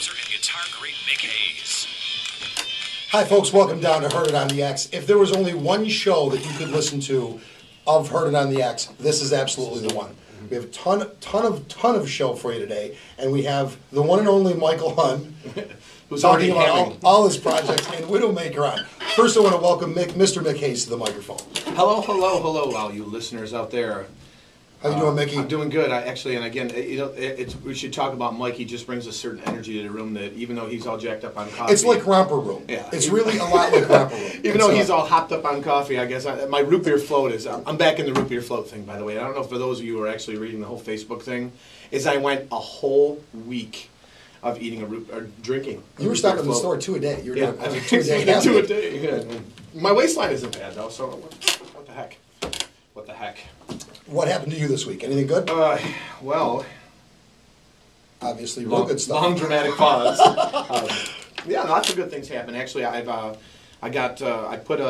Rogenmoser and guitar great Mick Hayes. Hi folks, welcome down to Heard It on the X. If there was only one show that you could listen to of Heard It on the X, this is absolutely the one. We have a ton of show for you today, and we have the one and only Michael Hunn who's talking already about all his projects and Widowmaker on. First, I want to welcome Mr. Mick Hayes to the microphone. Hello, hello, hello, all you listeners out there. How you doing, Mickey? I'm doing good. And again, we should talk about Mike. He just brings a certain energy to the room that even though he's all jacked up on coffee, It's like Romper Room. Yeah. It's really a lot like Romper Room. Even though he's all hopped up on coffee, I guess my root beer float is. I'm back in the root beer float thing, by the way. I don't know for those of you who are actually reading the whole Facebook thing, is I went a whole week of eating or drinking. You were stopping at the store 2 a day. You were doing 2 a day. 2 a day. Yeah. My waistline isn't bad though. So what the heck? What the heck? What happened to you this week? Anything good? Well, obviously, real good stuff. Long dramatic pause. Yeah, lots of good things happen. Actually, I put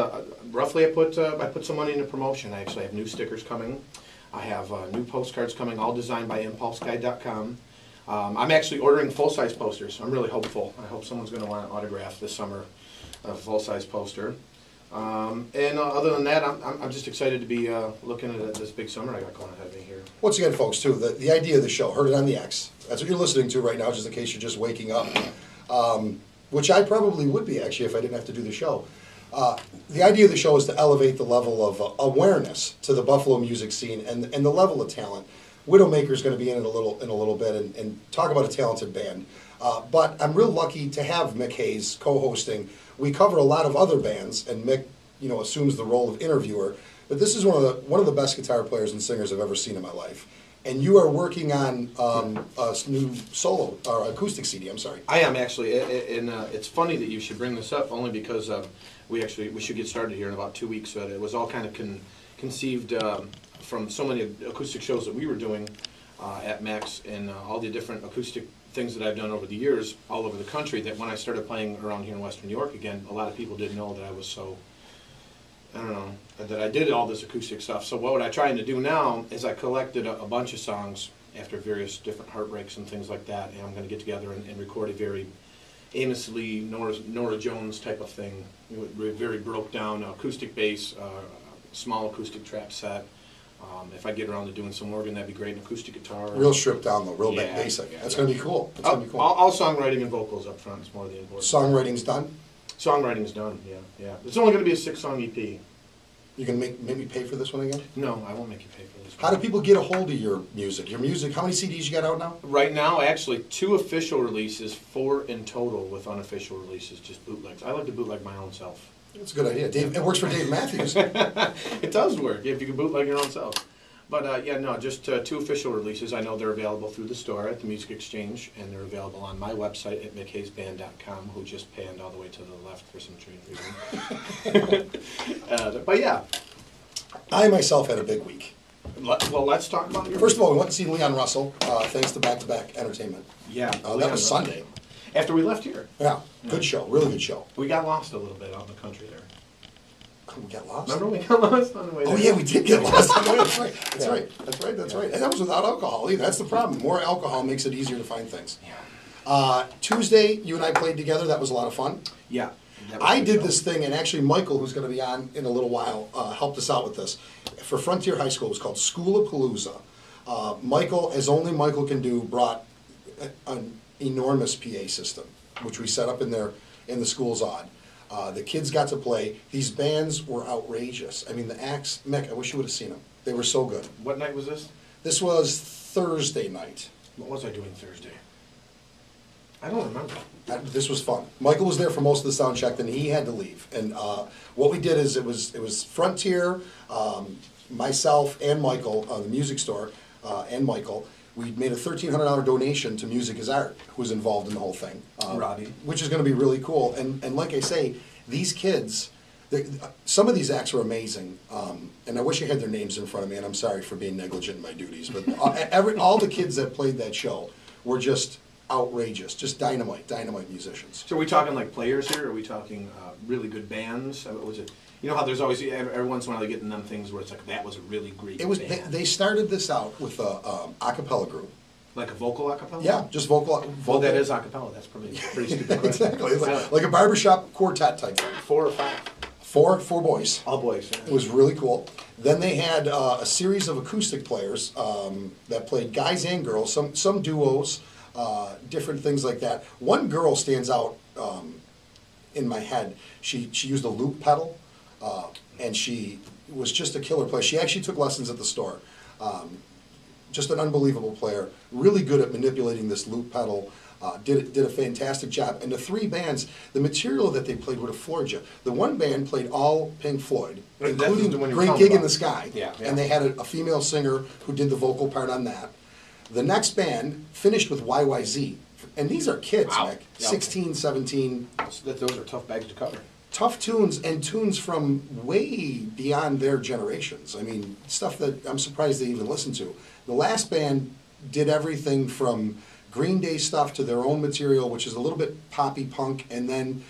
some money into promotion. I actually have new stickers coming. I have new postcards coming, all designed by ImpulseGuide.com. I'm actually ordering full-size posters. I'm really hopeful. I hope someone's going to want an autograph this summer, a full-size poster. And other than that, I'm just excited to be looking at this big summer I got going ahead of me here. Once again, folks, too, the idea of the show, Heard It on the X, that's what you're listening to right now, just in case you're just waking up, which I probably would be, actually, if I didn't have to do the show. The idea of the show is to elevate the level of awareness to the Buffalo music scene and the level of talent. Widowmaker's going to be in it a little bit and talk about a talented band. But I'm real lucky to have Mick Hayes co-hosting. We cover a lot of other bands, and Mick, assumes the role of interviewer. But this is one of the best guitar players and singers I've ever seen in my life. And you are working on a new solo or acoustic CD. I'm sorry. I am actually, and it's funny that you should bring this up, only because we should get started here in about 2 weeks. It was all kind of conceived from so many acoustic shows that we were doing at Max and all the different acoustic things that I've done over the years all over the country, that when I started playing around here in Western New York again, a lot of people didn't know that I was so, I don't know, that I did all this acoustic stuff. So what I'm trying to do now is I collected a bunch of songs after various different heartbreaks and things like that, and I'm going to get together and record a very aimlessly Nora Jones type of thing, very broke down acoustic bass, small acoustic trap set. If I get around to doing some organ, that'd be great. An acoustic guitar. Real stripped down though, real basic. Yeah, that's going to be cool. That's going to be cool. All songwriting and vocals up front is more the important. Songwriting's done? Songwriting's done, yeah. It's only going to be a 6-song EP. You can make me pay for this one again? No, I won't make you pay for this one. How do people get a hold of your music? How many CDs you got out now? Right now, actually, 2 official releases, 4 in total with unofficial releases, just bootlegs. I like to bootleg my own self. That's a good idea. It works for Dave Matthews. It does work, if you can bootleg your own self. But just 2 official releases. I know they're available through the store at the Music Exchange, and they're available on my website at mickhayesband.com, who just panned all the way to the left for some strange reason. But yeah. I myself had a big week. Well, let's talk about your... First of all, we went to see Leon Russell, thanks to Back-to-Back Entertainment. Yeah. That was Sunday. After we left here. Yeah, good show, really good show. We got lost a little bit out in the country there. We got lost? Remember we got lost on the way there? Oh yeah, we did get lost on the way. That's right. And that was without alcohol either. That's the problem. More alcohol makes it easier to find things. Yeah. Tuesday, you and I played together. That was a lot of fun. Yeah. I did this thing, and actually Michael, who's going to be on in a little while, helped us out with this. For Frontier High School, it was called School of Palooza. Michael, as only Michael can do, brought an enormous PA system, which we set up in the school's odd. The kids got to play. These bands were outrageous. I mean, the acts, Mick, I wish you would have seen them. They were so good. What night was this? This was Thursday night. What was I doing Thursday? I don't remember. This was fun. Michael was there for most of the sound check, then he had to leave. And what we did is it was Frontier, myself, and Michael, the music store, and Michael. We made a $1,300 donation to Music is Art, who's involved in the whole thing. Robbie. Which is going to be really cool. And like I say, these kids, some of these acts are amazing. And I wish I had their names in front of me, and I'm sorry for being negligent in my duties. But all the kids that played that show were just outrageous, just dynamite musicians. So are we talking like players here, or are we talking really good bands? Was it? You know how there's always, every once in a while they get in them things where it's like, that was a really great band. They started this out with a cappella group, Like a vocal acapella? Yeah, just vocal. Well, that is acapella. That's probably a pretty stupid question. Exactly. It's like a barbershop quartet type thing. 4 or 5? Four boys. All boys. Yeah. It was really cool. Then they had a series of acoustic players that played guys and girls, some duos, different things like that. One girl stands out in my head. She used a loop pedal, and she was just a killer player. She actually took lessons at the store. Just an unbelievable player, really good at manipulating this loop pedal. Did a fantastic job. And the 3 bands, the material that they played would have floored you. The one band played all Pink Floyd, including Great Gig in the Sky. Yeah. And they had a female singer who did the vocal part on that. The next band finished with YYZ. And these are kids, Wow. Mick, 16, 17. Those are tough bags to cover. Tough tunes, and tunes from way beyond their generations. I mean, stuff that I'm surprised they even listened to. The last band did everything from Green Day stuff to their own material, which is a little bit poppy punk, and then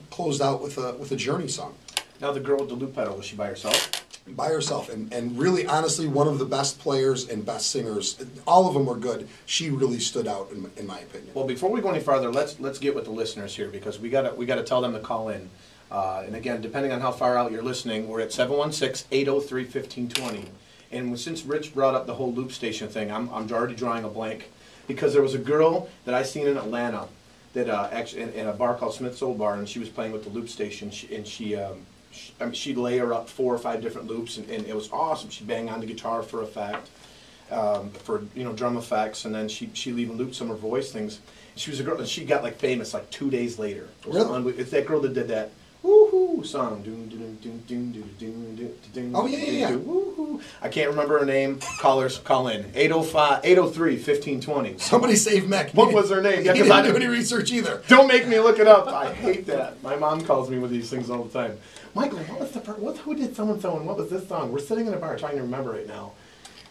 closed out with a Journey song. Now the girl with the loop pedal, was she by herself? By herself, and really, honestly, one of the best players and best singers. All of them were good. She really stood out, in my opinion. Well, before we go any farther, let's get with the listeners here, because we gotta tell them to call in. And again, depending on how far out you're listening, we're at 716-803-1520. And since Rich brought up the whole loop station thing, I'm already drawing a blank, because there was a girl that I seen in Atlanta that actually in a bar called Smith's Old Bar, and she was playing with the loop station. She'd layer up 4 or 5 different loops, and it was awesome. She'd bang on the guitar for effect, for drum effects, and then she'd even loop some of her voice things. She was a girl, and she got like famous like 2 days later. Really? It's that girl that did that woohoo song. Oh yeah. Woohoo. I can't remember her name. Call in 803-1520. Somebody save Mick. What was her name? He Yeah, 'cause didn't do any research either. Don't make me look it up. I hate that. My mom calls me with these things all the time. Michael, who did so-and-so, and what was this song? We're sitting in a bar trying to remember right now.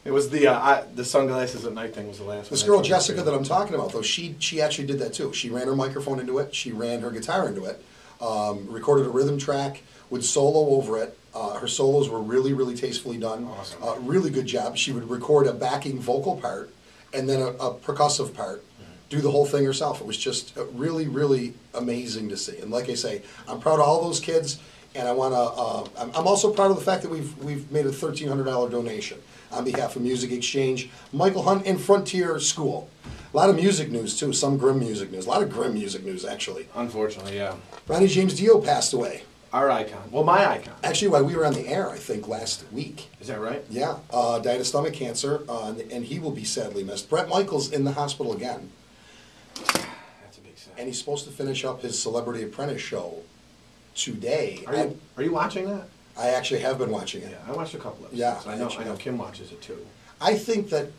It was the sunglasses at night thing was the last one. This girl Jessica that I'm talking about, though, she actually did that too. She ran her microphone into it. She ran her guitar into it. Recorded a rhythm track, would solo over it. Her solos were really, really tastefully done. Awesome. Really good job. She would record a backing vocal part and then a percussive part. Do the whole thing herself. It was just really, really amazing to see. And like I say, I'm proud of all those kids, and I want to. I'm also proud of the fact that we've made a $1,300 donation on behalf of Music Exchange, Michael Hunt, and Frontier School. A lot of music news too. Some grim music news. A lot of grim music news actually. Unfortunately, yeah. Ronnie James Dio passed away. Our icon. Well, my icon. Actually, while we were on the air, I think last week. Is that right? Yeah, died of stomach cancer, and he will be sadly missed. Brett Michaels in the hospital again. That's a big sad. And he's supposed to finish up his Celebrity Apprentice show today. Are you watching that? I actually have been watching it. Yeah, I watched a couple of episodes. Yeah, I know Kim watches it too. I think that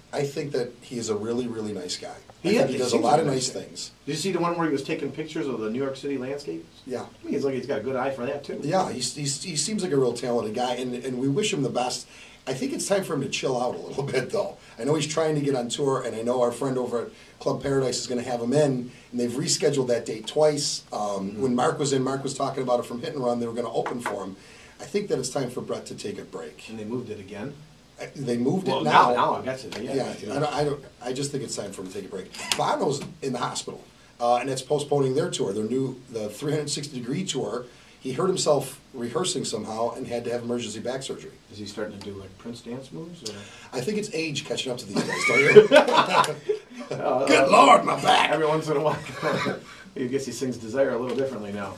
he is a really, really nice guy. He He does a seems lot like of a nice nice guy. things. Did you see the one where he was taking pictures of the New York City landscapes? Yeah. I mean, he's got a good eye for that too. Yeah, he seems like a real talented guy, and we wish him the best. I think it's time for him to chill out a little bit, though. I know he's trying to get on tour, and I know our friend over at Club Paradise is going to have him in, and they've rescheduled that date twice. When Mark was in, Mark was talking about it from Hit and Run. They were going to open for him. I think that it's time for Brett to take a break. And they moved it again. They moved it now. now. Now I guess it. Yeah, I just think it's time for him to take a break. Bono's in the hospital, and it's postponing their tour, the 360-degree tour. He hurt himself rehearsing somehow and had to have emergency back surgery. Is he starting to do like Prince dance moves? Or? I think it's age catching up to these guys, don't you? Good Lord, my back! Every once in a while. I guess he sings Desire a little differently now.